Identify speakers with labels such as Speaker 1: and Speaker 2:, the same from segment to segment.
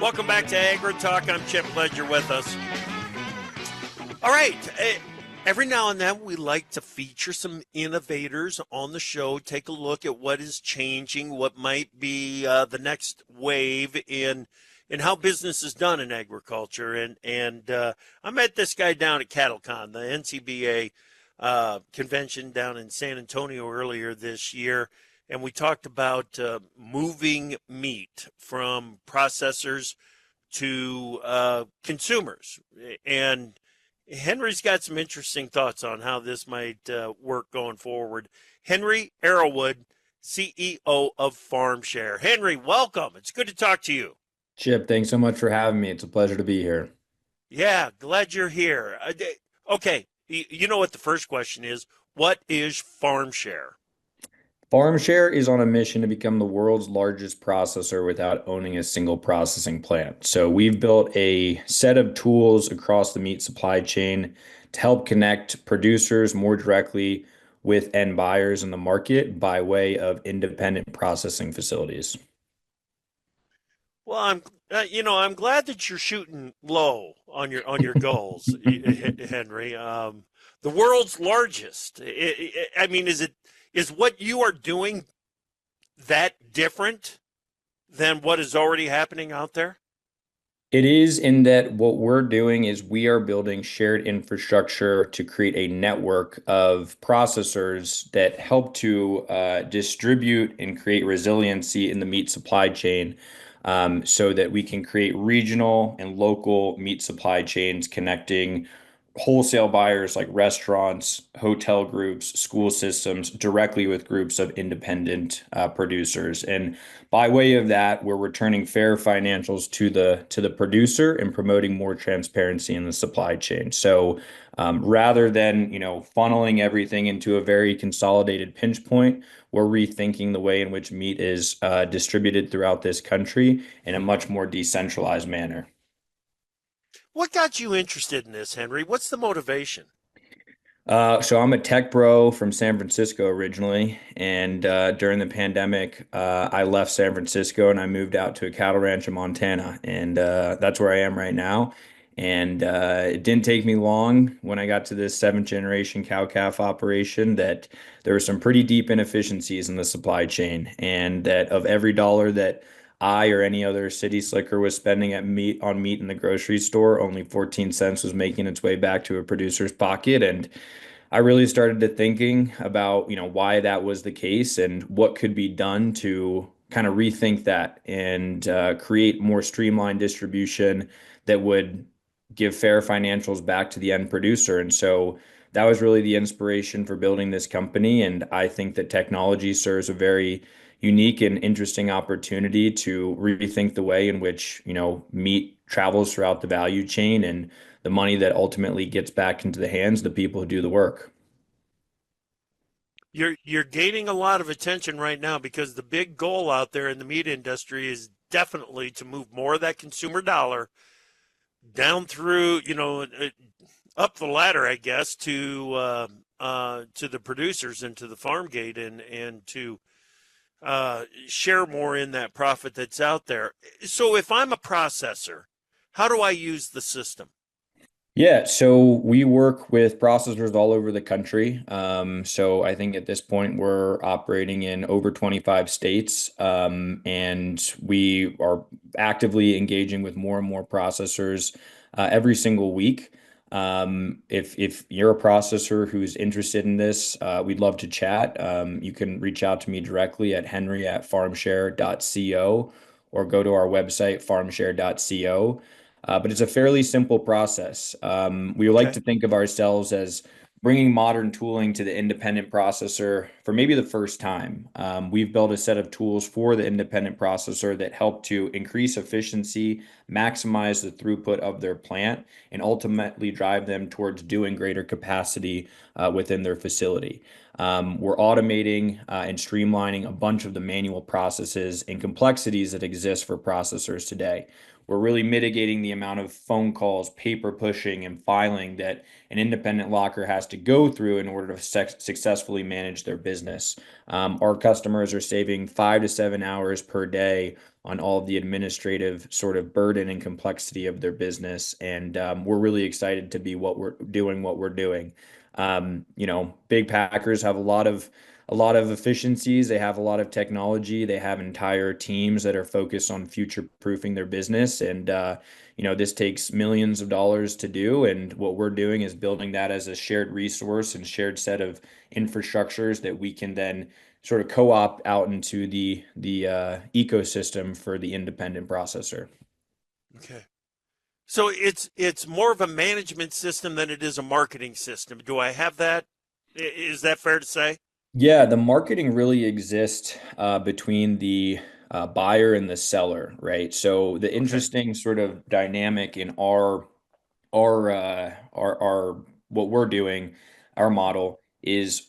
Speaker 1: Welcome back to AgriTalk. I'm Chip. Glad you're with us. All right. Every now and then we like to feature some innovators on the show, take a look at what is changing, what might be the next wave in how business is done in agriculture. And I met this guy down at CattleCon, the NCBA convention down in San Antonio earlier this year. And we talked about moving meat from processors to consumers. And Henry's got some interesting thoughts on how this might work going forward. Henry Arrowwood, CEO of Farmshare. Henry, welcome. It's good to talk to you.
Speaker 2: Chip, thanks so much for having me. It's a pleasure to be here.
Speaker 1: Yeah, glad you're here. Okay, you know what the first question is. What is Farmshare?
Speaker 2: Farmshare is on a mission to become the world's largest processor without owning a single processing plant. So we've built a set of tools across the meat supply chain to help connect producers more directly with end buyers in the market by way of independent processing facilities.
Speaker 1: Well, I'm glad that you're shooting low on your goals, Henry. The world's largest. I mean, is what you are doing that different than what is already happening out there?
Speaker 2: It is in that what we're doing is we are building shared infrastructure to create a network of processors that help to distribute and create resiliency in the meat supply chain, so that we can create regional and local meat supply chains connecting wholesale buyers like restaurants, hotel groups, school systems directly with groups of independent producers. And by way of that, we're returning fair financials to the producer and promoting more transparency in the supply chain. So rather than funneling everything into a very consolidated pinch point, we're rethinking the way in which meat is distributed throughout this country in a much more decentralized manner.
Speaker 1: What got you interested in this, Henry? What's the motivation?
Speaker 2: So I'm a tech bro from San Francisco originally, and during the pandemic, I left San Francisco and I moved out to a cattle ranch in Montana, and that's where I am right now. And it didn't take me long when I got to this seventh generation cow calf operation that there were some pretty deep inefficiencies in the supply chain, and that of every dollar that I or any other city slicker was spending at meat in the grocery store, only 14 cents was making its way back to a producer's pocket. And I really started to thinking about, why that was the case and what could be done to kind of rethink that and create more streamlined distribution that would give fair financials back to the end producer. And so that was really the inspiration for building this company. And I think that technology serves a very unique and interesting opportunity to rethink the way in which, meat travels throughout the value chain and the money that ultimately gets back into the hands of the people who do the work.
Speaker 1: You're gaining a lot of attention right now because the big goal out there in the meat industry is definitely to move more of that consumer dollar down through, up the ladder, I guess, to the producers and to the farm gate and to share more in that profit that's out there. So if I'm a processor, how do I use the system?
Speaker 2: Yeah, so we work with processors all over the country. So I think at this point we're operating in over 25 states, and we are actively engaging with more and more processors every single week. If you're a processor who's interested in this, we'd love to chat. You can reach out to me directly at henry@farmshare.co or go to our website, farmshare.co. But it's a fairly simple process. We like
Speaker 1: Okay.
Speaker 2: to think of ourselves as bringing modern tooling to the independent processor for maybe the first time. We've built a set of tools for the independent processor that help to increase efficiency, maximize the throughput of their plant, and ultimately drive them towards doing greater capacity within their facility. We're automating and streamlining a bunch of the manual processes and complexities that exist for processors today. we're really mitigating the amount of phone calls, paper pushing, and filing that an independent locker has to go through in order to successfully manage their business. Our customers are saving 5 to 7 hours per day on all of the administrative sort of burden and complexity of their business. And we're really excited to be what we're doing. Big packers have a lot of efficiencies. They have a lot of technology. They have entire teams that are focused on future proofing their business. And this takes millions of dollars to do. And what we're doing is building that as a shared resource and shared set of infrastructures that we can then sort of co-op out into the ecosystem for the independent processor.
Speaker 1: Okay. So it's more of a management system than it is a marketing system. Do I have that? Is that fair to say?
Speaker 2: Yeah, the marketing really exists between the buyer and the seller, right? So the
Speaker 1: Okay.
Speaker 2: interesting sort of dynamic in our what we're doing, our
Speaker 1: Mhm.
Speaker 2: model is,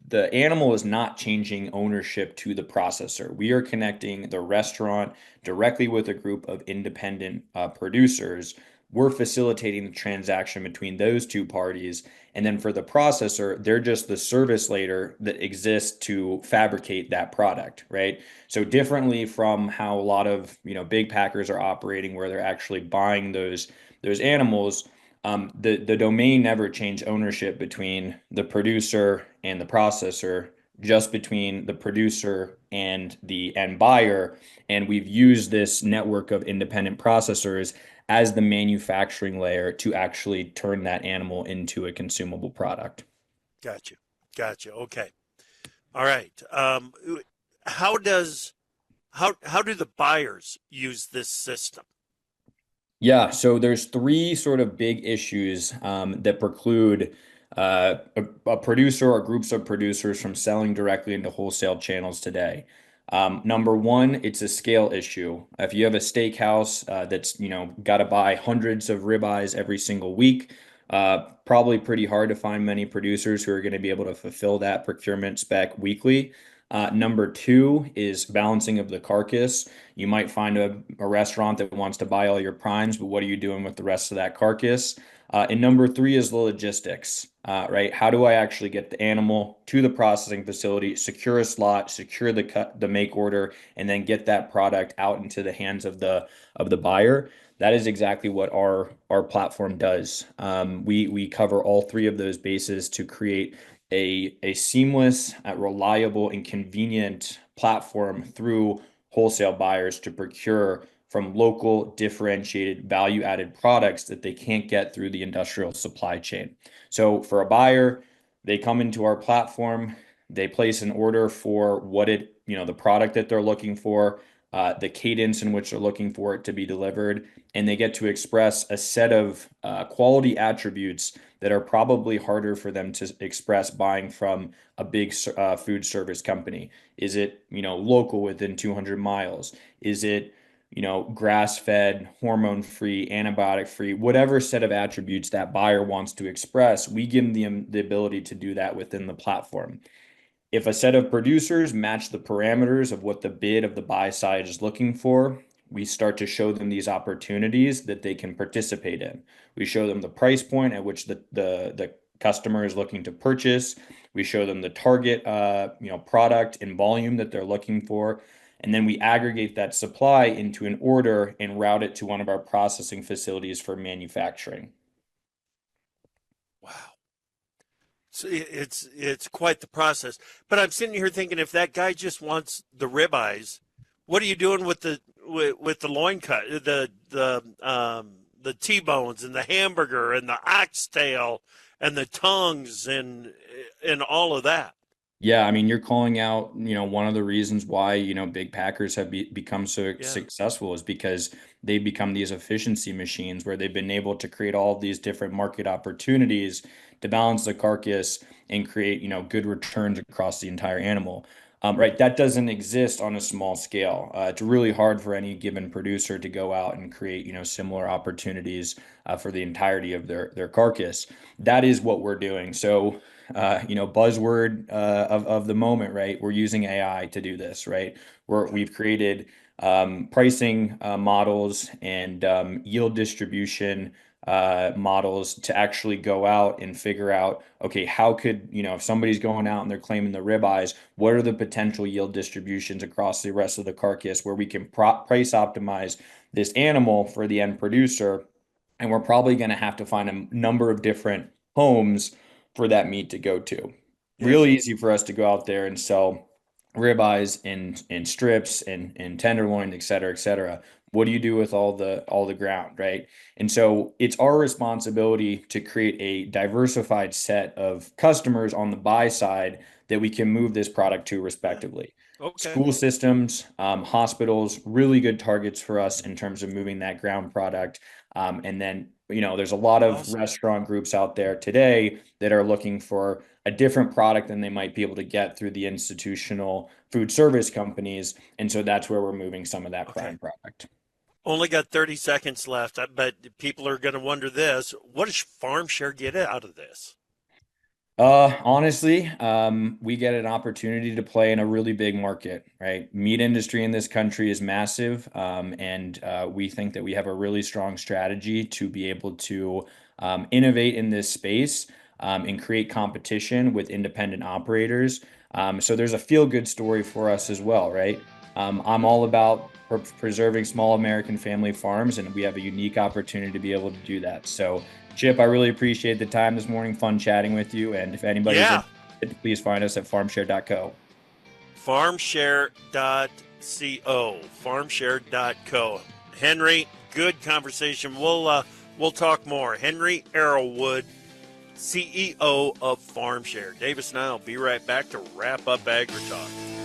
Speaker 2: the animal is not changing ownership to the processor. We are connecting the restaurant directly with a group of independent producers. We're facilitating the transaction between those two parties. And then for the processor, they're just the service layer that exists to fabricate that product, right? So differently from how a lot of, big packers are operating where they're actually buying those animals, the domain never changed ownership between the producer and the processor, just between the producer and the end buyer. And we've used this network of independent processors as the manufacturing layer to actually turn that animal into a consumable product.
Speaker 1: Gotcha. Gotcha. Okay. All right. How does how do the buyers use this system?
Speaker 2: Yeah, so there's three sort of big issues that preclude a producer or groups of producers from selling directly into wholesale channels today. Number one, it's a scale issue. If you have a steakhouse that's got to buy hundreds of ribeyes every single week, probably pretty hard to find many producers who are going to be able to fulfill that procurement spec weekly. Number two is balancing of the carcass. You might find a restaurant that wants to buy all your primes, but what are you doing with the rest of that carcass? And number three is the logistics, right? How do I actually get the animal to the processing facility, secure a slot, secure the make order, and then get that product out into the hands of the buyer? That is exactly what our platform does. We cover all three of those bases to create a seamless, reliable, and convenient platform through wholesale buyers to procure from local, differentiated, value-added products that they can't get through the industrial supply chain. So for a buyer, they come into our platform, they place an order for the product that they're looking for, the cadence in which they're looking for it to be delivered, and they get to express a set of quality attributes that are probably harder for them to express buying from a big food service company. Is it, local within 200 miles? Is it, grass-fed, hormone-free, antibiotic-free, whatever set of attributes that buyer wants to express, we give them the ability to do that within the platform. If a set of producers match the parameters of what the bid of the buy side is looking for, we start to show them these opportunities that they can participate in. We show them the price point at which the customer is looking to purchase. We show them the target product and volume that they're looking for. And then we aggregate that supply into an order and route it to one of our processing facilities for manufacturing.
Speaker 1: Wow. So it's quite the process. But I'm sitting here thinking, if that guy just wants the ribeyes, what are you doing with the loin cut, the T-bones and the hamburger and the oxtail and the tongues and all of that?
Speaker 2: Yeah, I mean, you're calling out, one of the reasons why, big packers have become so
Speaker 1: Yeah.
Speaker 2: successful is because they've become these efficiency machines where they've been able to create all of these different market opportunities to balance the carcass and create, good returns across the entire animal. Right, that doesn't exist on a small scale. It's really hard for any given producer to go out and create, similar opportunities for the entirety of their carcass. That is what we're doing. So buzzword of the moment, right? We're using AI to do this, right? We've created pricing models and yield distribution models to actually go out and figure out, okay, how could, if somebody's going out and they're claiming the ribeyes, what are the potential yield distributions across the rest of the carcass where we can price optimize this animal for the end producer? And we're probably going to have to find a number of different homes for that meat to go to.
Speaker 1: Yeah.
Speaker 2: Real easy for us to go out there and sell ribeyes and strips and tenderloin, et cetera, et cetera. What do you do with all the ground, right? And so it's our responsibility to create a diversified set of customers on the buy side that we can move this product to
Speaker 1: Yeah.
Speaker 2: respectively.
Speaker 1: Okay.
Speaker 2: School systems, hospitals, really good targets for us in terms of moving that ground product. And then, there's a lot of
Speaker 1: Awesome.
Speaker 2: restaurant groups out there today that are looking for a different product than they might be able to get through the institutional food service companies. And so that's where we're moving some of that
Speaker 1: Okay.
Speaker 2: prime product.
Speaker 1: Only got 30 seconds left, but people are going to wonder this. What does Farmshare get out of this?
Speaker 2: Honestly, we get an opportunity to play in a really big market, right? Meat industry in this country is massive, and we think that we have a really strong strategy to be able to innovate in this space and create competition with independent operators. So there's a feel-good story for us as well, right? I'm all about preserving small American family farms, and we have a unique opportunity to be able to do that. So Chip, I really appreciate the time this morning. Fun chatting with you. And if anybody's
Speaker 1: Yeah.
Speaker 2: interested, please find us at farmshare.co.
Speaker 1: Farmshare.co. Farmshare.co. Henry, good conversation. We'll talk more. Henry Arrowwood, CEO of Farmshare. Davis and I will be right back to wrap up AgriTalk.